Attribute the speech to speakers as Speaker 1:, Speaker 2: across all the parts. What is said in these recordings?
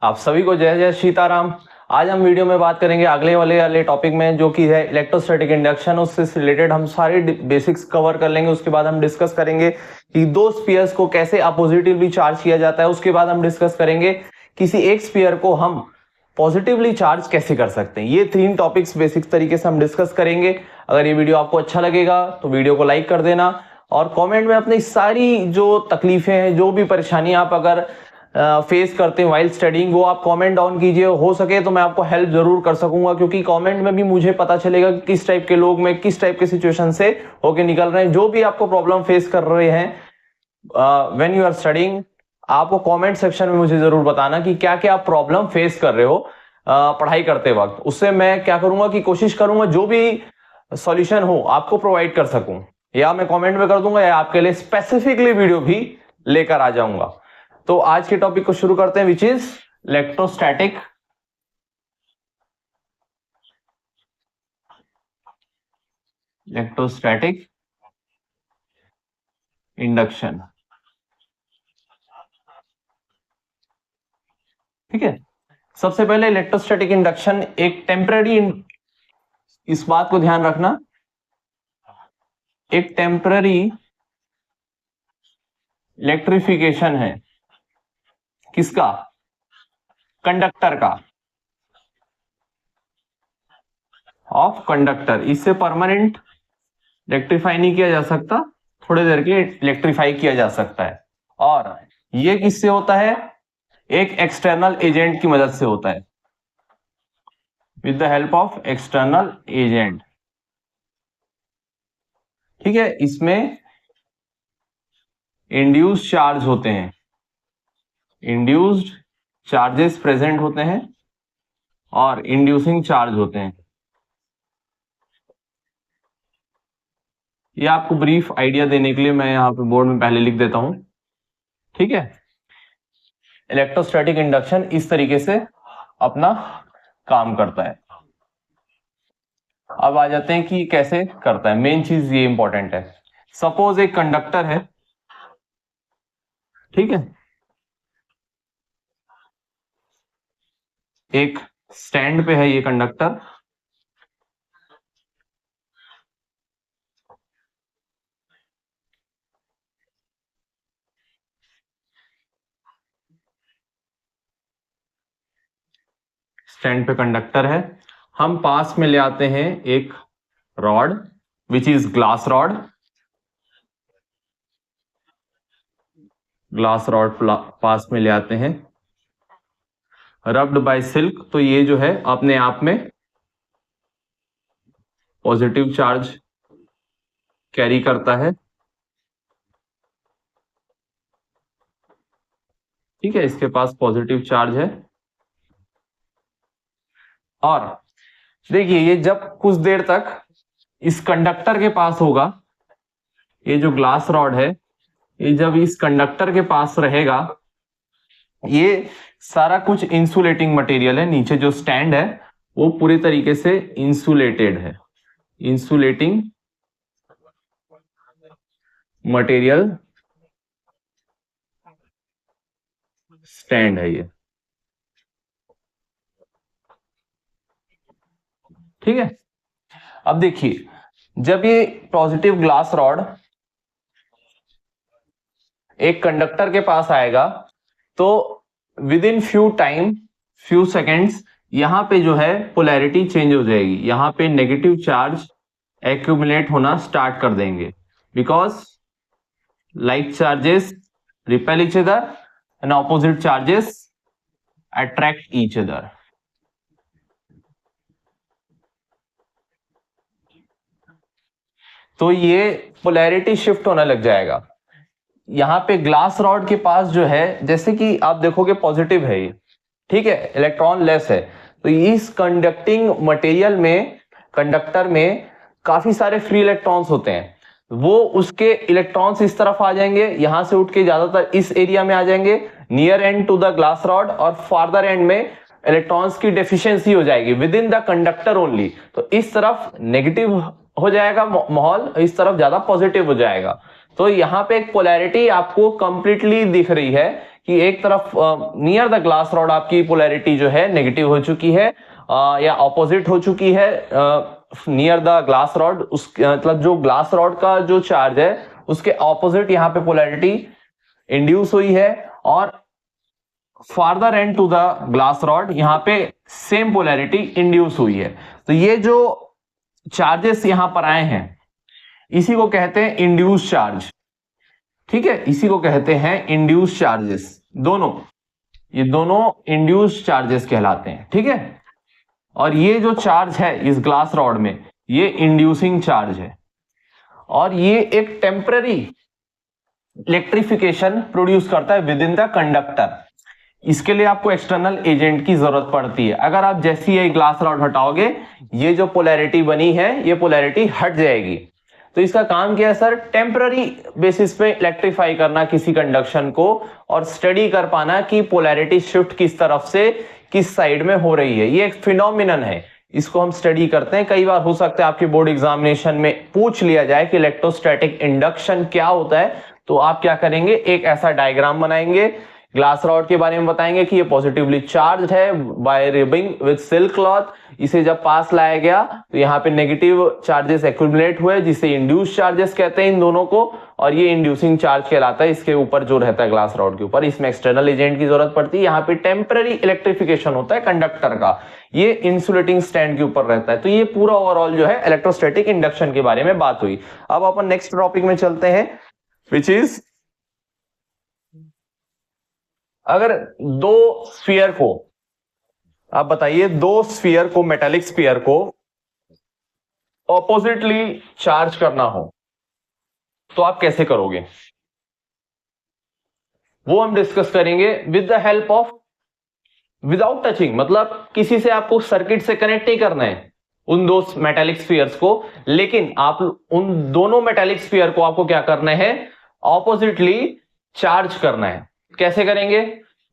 Speaker 1: आप सभी को जय जय सीताराम। आज हम वीडियो में बात करेंगे अगले वाले टॉपिक में, जो कि है इलेक्ट्रोस्टैटिक इंडक्शन। उससे रिलेटेड हम सारे बेसिक्स कवर कर लेंगे। उसके बाद हम डिस्कस करेंगे कि दो स्फीयर्स को कैसे अपोजिटिवली चार्ज किया जाता है। उसके बाद हम डिस्कस करेंगे किसी एक स्फीयर को हम पॉजिटिवली चार्ज कैसे कर सकते हैं। ये 3 टॉपिक्स बेसिक तरीके से हम डिस्कस करेंगे। अगर ये वीडियो आपको अच्छा लगेगा तो वीडियो को लाइक कर देना और कमेंट में अपनी सारी जो तकलीफें हैं, जो भी परेशानी आप अगर फेस करते हैं वाइल स्टडिंग, वो आप कमेंट डाउन कीजिए। हो सके तो मैं आपको हेल्प जरूर कर सकूंगा, क्योंकि कमेंट में भी मुझे पता चलेगा कि किस टाइप के लोग में किस टाइप के सिचुएशन से होके निकल रहे हैं। जो भी आपको प्रॉब्लम फेस कर रहे हैं व्हेन यू आर स्टडिंग, आपको कमेंट सेक्शन में मुझे जरूर बताना कि क्या क्या आप प्रॉब्लम फेस कर रहे हो पढ़ाई करते वक्त। उससे मैं क्या करूंगा कि कोशिश करूंगा जो भी सॉल्यूशन हो आपको प्रोवाइड कर सकूं, या मैं कमेंट में कर दूंगा या आपके लिए स्पेसिफिकली वीडियो भी लेकर आ जाऊंगा। तो आज के टॉपिक को शुरू करते हैं, विच इज इलेक्ट्रोस्टैटिक इंडक्शन। ठीक है, सबसे पहले इलेक्ट्रोस्टैटिक इंडक्शन एक टेम्पररी, इस बात को ध्यान रखना, एक टेम्पररी इलेक्ट्रिफिकेशन है। किसका? कंडक्टर का, ऑफ कंडक्टर। इससे परमानेंट इलेक्ट्रीफाई नहीं किया जा सकता, थोड़ी देर के लिए इलेक्ट्रीफाई किया जा सकता है। और ये किससे होता है? एक एक्सटर्नल एजेंट की मदद से होता है, with the help of external agent. ठीक है, इसमें इंड्यूस्ड चार्ज होते हैं, इंड्यूस्ड चार्जेस प्रेजेंट होते हैं और इंड्यूसिंग चार्ज होते हैं। ये आपको ब्रीफ आइडिया देने के लिए मैं यहां पे बोर्ड में पहले लिख देता हूं। ठीक है, इलेक्ट्रोस्टैटिक इंडक्शन इस तरीके से अपना काम करता है। अब आ जाते हैं कि कैसे करता है। मेन चीज ये इंपॉर्टेंट है। सपोज एक कंडक्टर है, ठीक है, एक स्टैंड पे है ये कंडक्टर। स्टैंड पे कंडक्टर है, हम पास में ले आते हैं एक rod, which is glass rod. Glass rod पास में ले आते हैं, रब्ड बाय सिल्क। तो ये जो है अपने आप में पॉजिटिव चार्ज कैरी करता है। ठीक है, इसके पास पॉजिटिव चार्ज है। और देखिए, ये जब कुछ देर तक इस कंडक्टर के पास होगा, ये जो ग्लास रॉड है, ये जब इस कंडक्टर के पास रहेगा, ये सारा कुछ इंसुलेटिंग मटेरियल है। नीचे जो स्टैंड है वो पूरी तरीके से इंसुलेटेड है, इंसुलेटिंग मटेरियल स्टैंड है ये। ठीक है, अब देखिए, जब ये पॉजिटिव ग्लास रॉड एक कंडक्टर के पास आएगा तो विद इन फ्यू सेकेंड्स यहां पे जो है पोलैरिटी चेंज हो जाएगी। यहां पे नेगेटिव चार्ज एक्यूमुलेट होना स्टार्ट कर देंगे, because like charges repel each other and opposite charges attract each other. तो ये पोलैरिटी शिफ्ट होने लग जाएगा। यहां पे ग्लास रॉड के पास जो है, जैसे कि आप देखोगे पॉजिटिव है ये, ठीक है, इलेक्ट्रॉन लेस है। तो इस कंडक्टिंग मटेरियल में, कंडक्टर में काफी सारे फ्री इलेक्ट्रॉन्स होते हैं। वो उसके इलेक्ट्रॉन्स इस तरफ आ जाएंगे, यहां से उठ के ज्यादातर इस एरिया में आ जाएंगे, near end to the glass rod, और फार्दर एंड में इलेक्ट्रॉन्स की डेफिशिएंसी हो जाएगी within the conductor only. तो इस तरफ नेगेटिव हो जाएगा माहौल, इस तरफ ज्यादा पॉजिटिव हो जाएगा। तो यहां पे एक पोलैरिटी आपको कंप्लीटली दिख रही है कि एक तरफ नियर द ग्लास रॉड आपकी पोलैरिटी जो है नेगेटिव हो चुकी है या ऑपोजिट हो चुकी है नियर द ग्लास रॉड, उस मतलब जो ग्लास रॉड का जो चार्ज है उसके ऑपोजिट यहाँ पे पोलैरिटी इंड्यूस हुई है, और farther end to the glass rod यहां पे सेम पोलैरिटी इंड्यूस हुई है। तो ये जो चार्जेस यहां पर आए हैं इसी को कहते हैं इंड्यूस चार्ज। ठीक है, इसी को कहते हैं इंड्यूस चार्जेस। ये दोनों इंड्यूस चार्जेस कहलाते हैं। ठीक है, और ये जो चार्ज है इस ग्लास रॉड में ये इंड्यूसिंग चार्ज है, और ये एक टेम्पररी इलेक्ट्रिफिकेशन प्रोड्यूस करता है विद इन द कंडक्टर। इसके लिए आपको एक्सटर्नल एजेंट की जरूरत पड़ती है। अगर आप जैसी ये ग्लास रॉड हटाओगे ये जो पोलैरिटी बनी है ये पोलैरिटी हट जाएगी। तो इसका काम क्या है सर, टेम्पररी बेसिस पे इलेक्ट्रीफाई करना किसी कंडक्शन को और स्टडी कर पाना कि पोलैरिटी शिफ्ट किस तरफ से किस साइड में हो रही है। ये एक फिनोमिनन है, इसको हम स्टडी करते हैं। कई बार हो सकता है आपके बोर्ड एग्जामिनेशन में पूछ लिया जाए कि इलेक्ट्रोस्टैटिक इंडक्शन क्या होता है, तो आप क्या करेंगे, एक ऐसा डायग्राम बनाएंगे, ग्लास रॉड के बारे में बताएंगे कि ये पॉजिटिवली चार्ज है by rubbing with silk cloth. इसे जब पास लाया गया तो यहाँ पे नेगेटिव चार्जेस एक्यूमुलेट हुए जिसे इंड्यूस चार्जेस कहते हैं इन दोनों को, और ये इंड्यूसिंग चार्ज कहलाता है इसके ऊपर जो रहता है ग्लास रॉड के ऊपर। इसमें एक्सटर्नल एजेंट की जरूरत पड़ती है, यहाँ पे टेम्पररी इलेक्ट्रिफिकेशन होता है कंडक्टर का, ये इंसुलेटिंग स्टैंड के ऊपर रहता है। तो ये पूरा ओवरऑल जो है इलेक्ट्रोस्टैटिक इंडक्शन के बारे में बात हुई। अब अपन नेक्स्ट टॉपिक में चलते हैं, विच इज अगर दो स्फीयर को, आप बताइए, दो स्फीयर को, मेटालिक स्फीयर को ऑपोजिटली चार्ज करना हो तो आप कैसे करोगे, वो हम डिस्कस करेंगे with the help of without touching. मतलब किसी से आपको सर्किट से कनेक्ट नहीं करना है उन दो मेटालिक स्फीयर्स को, लेकिन आप उन दोनों मेटालिक स्फीयर को आपको क्या करना है, ऑपोजिटली चार्ज करना है। कैसे करेंगे,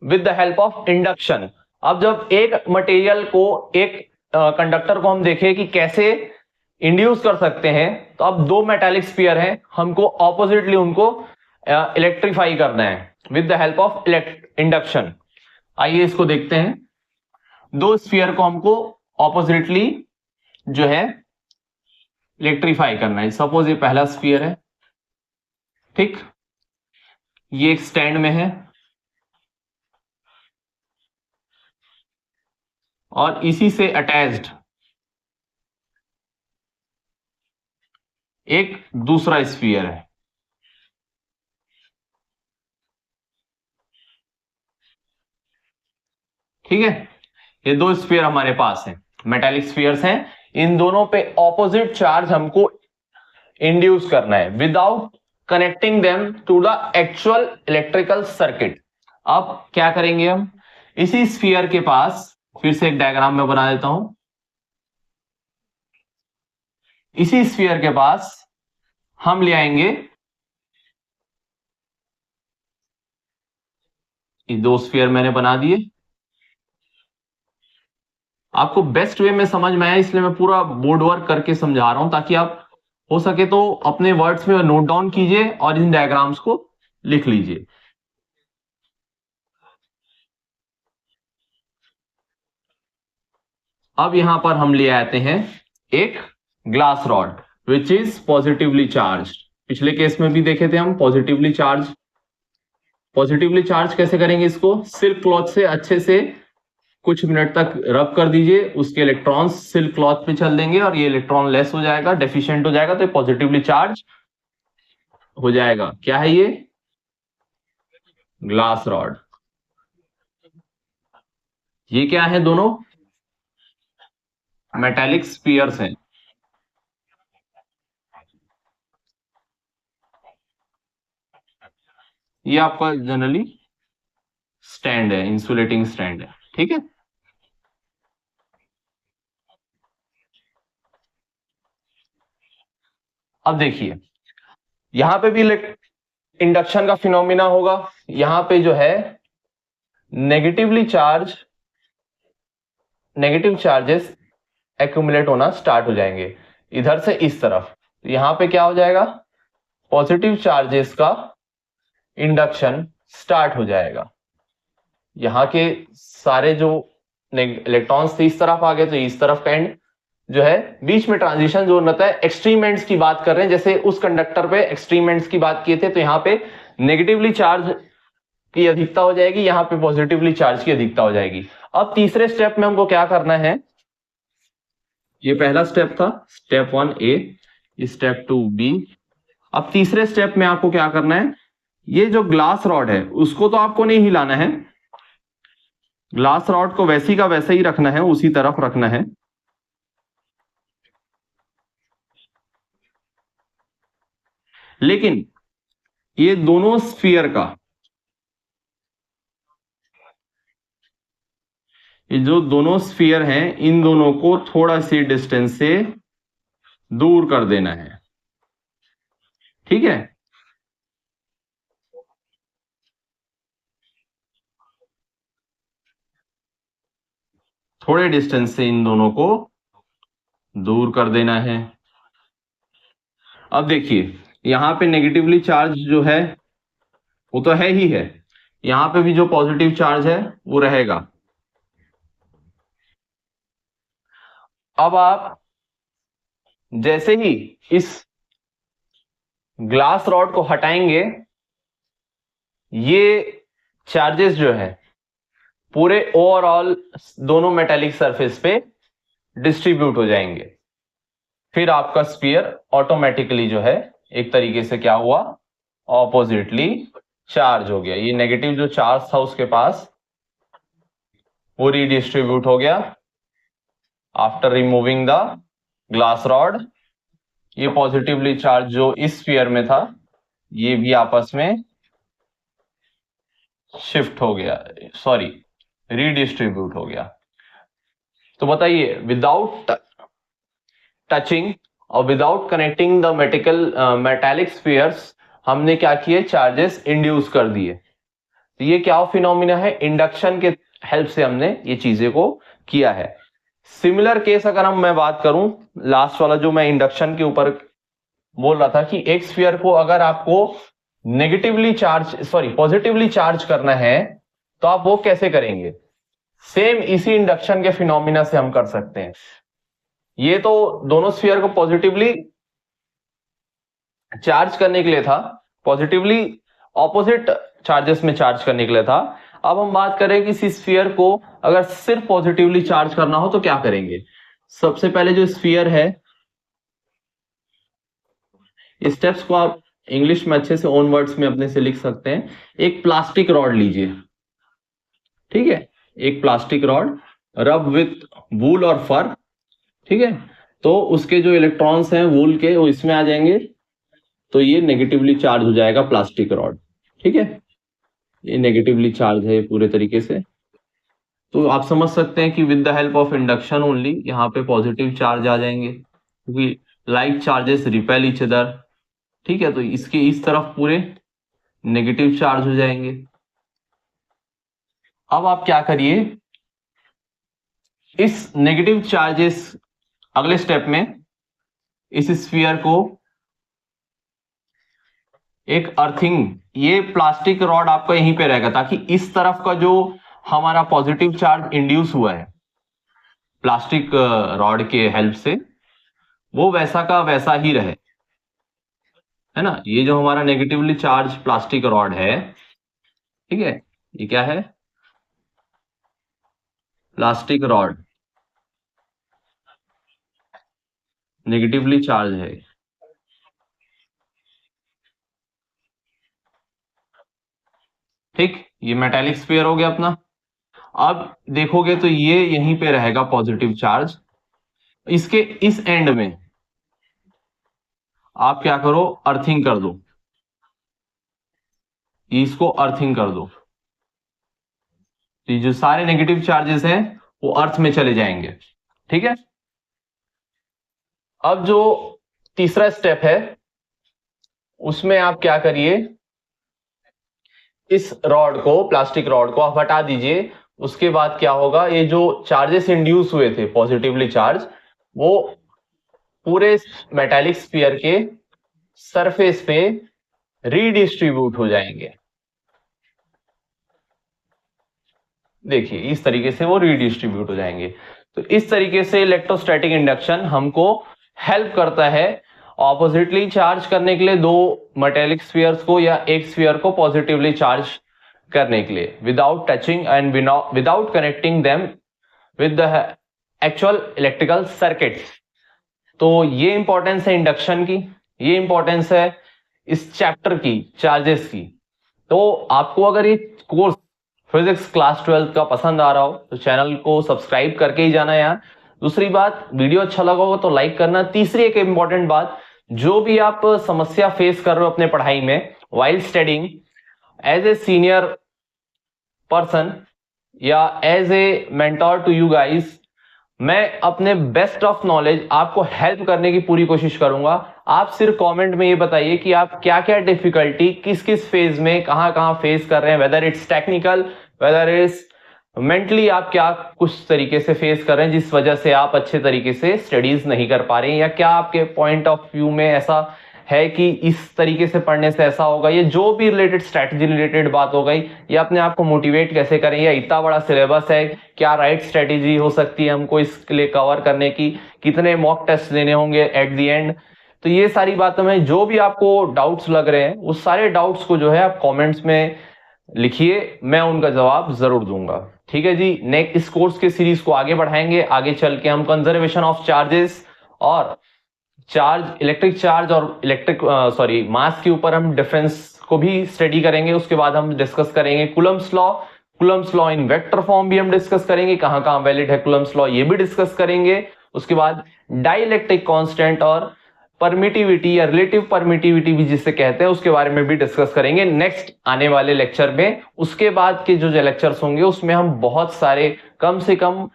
Speaker 1: with the help of induction. अब जब एक मटेरियल को, एक कंडक्टर को हम देखें कि कैसे इंड्यूस कर सकते हैं, तो अब दो मेटालिक स्फीयर हैं, हमको ऑपोजिटली उनको इलेक्ट्रीफाई करना है with the help of induction. आइए इसको देखते हैं। दो स्फीयर को हमको ऑपोजिटली जो है इलेक्ट्रीफाई करना है। सपोज ये पहला स्फीयर है, ठीक, ये एक स्टैंड में है और इसी से अटैच्ड एक दूसरा स्फीयर है। ठीक है, ये दो स्फीयर हमारे पास हैं, मेटालिक स्फीयर्स हैं। इन दोनों पे ऑपोजिट चार्ज हमको इंड्यूस करना है without connecting them to the actual electrical circuit. अब क्या करेंगे हम, इसी स्फीयर के पास, फिर से एक डायग्राम में बना देता हूं, इसी स्फीयर के पास हम ले आएंगे ये दो स्फीयर मैंने बना दिए। आपको बेस्ट वे में समझ में आया इसलिए मैं पूरा बोर्ड वर्क करके समझा रहा हूं, ताकि आप हो सके तो अपने वर्ड्स में नोट डाउन कीजिए और इन डायग्राम्स को लिख लीजिए। अब यहां पर हम ले आते हैं एक glass rod which is positively charge. पिछले केस में भी देखे थे हम पॉजिटिवली चार्ज। पॉजिटिवली चार्ज कैसे करेंगे, इसको सिल्क क्लॉथ से अच्छे से कुछ मिनट तक रब कर दीजिए, उसके इलेक्ट्रॉन्स सिल्क क्लॉथ पे चल देंगे और ये इलेक्ट्रॉन लेस हो जाएगा, डेफिशिएंट हो जाएगा, तो पॉजिटिवली चार्ज हो जाएगा। क्या है ये, ग्लास रॉड। ये क्या है, दोनों मेटालिक स्फीयर्स हैं। ये आपका जनरली स्टैंड है, इंसुलेटिंग स्टैंड है। ठीक है, अब देखिए यहां पे भी इंडक्शन का फिनोमिना होगा। यहां पे जो है negatively charge, negative charges accumulate होना स्टार्ट हो जाएंगे इधर से इस तरफ। यहां पे क्या हो जाएगा, पॉजिटिव चार्जेस का इंडक्शन स्टार्ट हो जाएगा। यहाँ के सारे जो इलेक्ट्रॉन्स थे इस तरफ आ गए, तो इस तरफ का एंड जो है बीच में ट्रांजिशन जो होता है, एक्सट्रीम एंड्स की बात कर रहे हैं, जैसे उस कंडक्टर पे एक्सट्रीम एंड्स की बात किए थे, तो यहाँ पे नेगेटिवली चार्ज की अधिकता हो जाएगी, यहाँ पे पॉजिटिवली चार्ज की अधिकता हो जाएगी। अब तीसरे स्टेप में हमको क्या करना है, ये पहला स्टेप था, स्टेप 1A, स्टेप 2B। अब तीसरे स्टेप में आपको क्या करना है, ये जो ग्लास रॉड है उसको तो आपको नहीं हिलाना है, ग्लास रॉड को वैसी का वैसा ही रखना है, उसी तरफ रखना है। लेकिन ये दोनों स्फीयर का, ये जो दोनों स्फीयर हैं इन दोनों को थोड़ा सी डिस्टेंस से दूर कर देना है, ठीक है। थोड़े डिस्टेंस से इन दोनों को दूर कर देना है। अब देखिए यहां पे नेगेटिवली चार्ज जो है वो तो है ही है, यहां पे भी जो पॉजिटिव चार्ज है वो रहेगा। अब आप जैसे ही इस ग्लास रॉड को हटाएंगे, ये चार्जेस जो है पूरे ओवरऑल दोनों मेटालिक सरफेस पे डिस्ट्रीब्यूट हो जाएंगे। फिर आपका स्फीयर ऑटोमेटिकली जो है एक तरीके से क्या हुआ, ऑपोजिटली चार्ज हो गया। ये नेगेटिव जो चार्ज था उसके पास वो रीडिस्ट्रीब्यूट हो गया after removing the glass rod. ये पॉजिटिवली चार्ज जो इस स्फीयर में था ये भी आपस में शिफ्ट हो गया, सॉरी रीडिस्ट्रीब्यूट हो गया। तो बताइए विदाउट टचिंग और without connecting the metallic spheres हमने क्या किए, चार्जेस इंड्यूस कर दिए। तो ये क्या फिनोमिना है, इंडक्शन के हेल्प से हमने ये चीजें को किया है। सिमिलर केस अगर मैं बात करूं, लास्ट वाला जो मैं इंडक्शन के ऊपर बोल रहा था कि एक स्फीयर को अगर आपको negatively charge sorry positively charge करना है तो आप वो कैसे करेंगे, सेम इसी इंडक्शन के फिनोमिना से हम कर सकते हैं। ये तो दोनों स्फीयर को पॉजिटिवली चार्ज करने के लिए था, पॉजिटिवली ऑपोजिट चार्जेस में चार्ज करने के लिए था। अब हम बात करें कि इस स्फीयर को अगर सिर्फ पॉजिटिवली चार्ज करना हो तो क्या करेंगे। सबसे पहले जो स्फीयर है, स्टेप्स को आप इंग्लिश में अच्छे से ओन वर्ड्स में अपने से लिख सकते हैं। एक प्लास्टिक रॉड लीजिए, ठीक है, एक प्लास्टिक रॉड रब विथ वूल और फर, ठीक है। तो उसके जो इलेक्ट्रॉन्स हैं वूल के वो इसमें आ जाएंगे, तो ये नेगेटिवली चार्ज हो जाएगा प्लास्टिक रॉड, ठीक है। ये नेगेटिवली चार्ज है पूरे तरीके से। तो आप समझ सकते हैं कि with the help of induction only यहाँ पे पॉजिटिव चार्ज आ जाएंगे, क्योंकि like charges repel each other, ठीक है। तो इसके इस तरफ पूरे नेगेटिव चार्ज हो जाएंगे। अब आप क्या करिए, इस नेगेटिव चार्जेस अगले स्टेप में इस स्फीयर को एक अर्थिंग, ये प्लास्टिक रॉड आपका यहीं पे रहेगा ताकि इस तरफ का जो हमारा पॉजिटिव चार्ज इंड्यूस हुआ है प्लास्टिक रॉड के हेल्प से वो वैसा का वैसा ही रहे, है ना। ये जो हमारा नेगेटिवली चार्ज प्लास्टिक रॉड है, ठीक है, ये क्या है, प्लास्टिक रॉड नेगेटिवली चार्ज है। ठीक, ये मेटालिक स्फीयर हो गया अपना। अब देखोगे तो ये यहीं पे रहेगा पॉजिटिव चार्ज। इसके इस एंड में आप क्या करो, अर्थिंग कर दो, इसको अर्थिंग कर दो। ये जो सारे नेगेटिव चार्जेस हैं वो अर्थ में चले जाएंगे, ठीक है। अब जो तीसरा स्टेप है उसमें आप क्या करिए, इस रॉड को, प्लास्टिक रॉड को आप हटा दीजिए। उसके बाद क्या होगा, ये जो चार्जेस इंड्यूस हुए थे पॉजिटिवली चार्ज, वो पूरे मेटालिक स्फीयर के सरफेस पे रीडिस्ट्रीब्यूट हो जाएंगे। देखिए इस तरीके से वो रीडिस्ट्रीब्यूट हो जाएंगे। तो इस तरीके से इलेक्ट्रोस्टैटिक इंडक्शन हमको हेल्प करता है ऑपोजिटली चार्ज करने के लिए दो मेटेलिक स्फीयर्स को या एक स्फीयर को पॉजिटिवली चार्ज करने के लिए without touching and without connecting them with the actual electrical circuits. तो ये इंपॉर्टेंस है इंडक्शन की, ये इंपॉर्टेंस है इस चैप्टर की, चार्जेस की। तो आपको अगर ये कोर्स फिजिक्स क्लास 12 का पसंद आ रहा हो तो चैनल को सब्सक्राइब करके ही जाना यार। दूसरी बात, वीडियो अच्छा लगा हो तो लाइक करना। तीसरी एक इंपॉर्टेंट बात, जो भी आप समस्या फेस कर रहे हो अपने पढ़ाई में while studying, as a senior person या as a mentor to you guys, मैं अपने बेस्ट ऑफ नॉलेज आपको हेल्प करने की पूरी कोशिश करूंगा। आप सिर्फ कमेंट में ये बताइए कि आप क्या क्या डिफिकल्टी किस किस फेज में कहां कहां फेस कर रहे हैं, whether it's technical, whether it's mentally, आप क्या कुछ तरीके से फेस कर रहे हैं जिस वजह से आप अच्छे तरीके से स्टडीज नहीं कर पा रहे हैं, या क्या आपके पॉइंट ऑफ व्यू में ऐसा है कि इस तरीके से पढ़ने से ऐसा होगा। ये जो भी रिलेटेड स्ट्रैटेजी रिलेटेड बात हो गई, या अपने आप को मोटिवेट कैसे करें, या इतना बड़ा सिलेबस है, क्या राइट स्ट्रैटेजी हो सकती है हमको इसके लिए कवर करने की, कितने मॉक टेस्ट देने होंगे एट द एंड। तो ये सारी बातों में जो भी आपको डाउट्स लग रहे हैं उस सारे डाउट्स को जो है आप कमेंट्स में लिखिए, मैं उनका जवाब जरूर दूंगा। ठीक है जी, नेक्स्ट इस कोर्स के सीरीज को आगे बढ़ाएंगे। आगे चल के हम कंजर्वेशन ऑफ चार्जेस और चार्ज, इलेक्ट्रिक चार्ज और इलेक्ट्रिक मास के ऊपर हम डिफरेंस को भी स्टडी करेंगे। उसके बाद हम डिस्कस करेंगे Coulomb's law, Coulomb's law in vector form भी हम डिस्कस करेंगे, कहां कहां वैलिड है कुलम्स लॉ ये भी डिस्कस करेंगे। उसके बाद डाइलेक्ट्रिक कांस्टेंट और परमिटिविटी या रिलेटिव परमिटिविटी भी जिसे कहते हैं उसके बारे में भी डिस्कस करेंगे नेक्स्ट आने वाले लेक्चर में। उसके बाद के जो लेक्चर्स होंगे उसमें हम बहुत सारे, कम से कम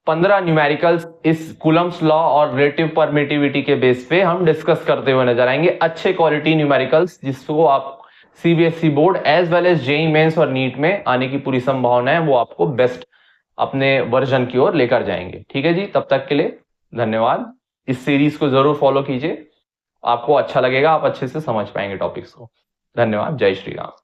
Speaker 1: 15 न्यूमेरिकल्स इस कुलम्स लॉ और रिलेटिव परमिटिविटी के बेस पे हम डिस्कस करते हुए नजर आएंगे। अच्छे क्वालिटी न्यूमेरिकल्स जिसको आप CBSE board as well as JEE mains और नीट में आने की पूरी संभावना है, वो आपको बेस्ट अपने वर्जन की ओर लेकर जाएंगे। ठीक है जी, तब तक के लिए धन्यवाद। इस सीरीज को जरूर फॉलो कीजिए, आपको अच्छा लगेगा, आप अच्छे से समझ पाएंगे टॉपिक्स को। धन्यवाद, जय श्री राम।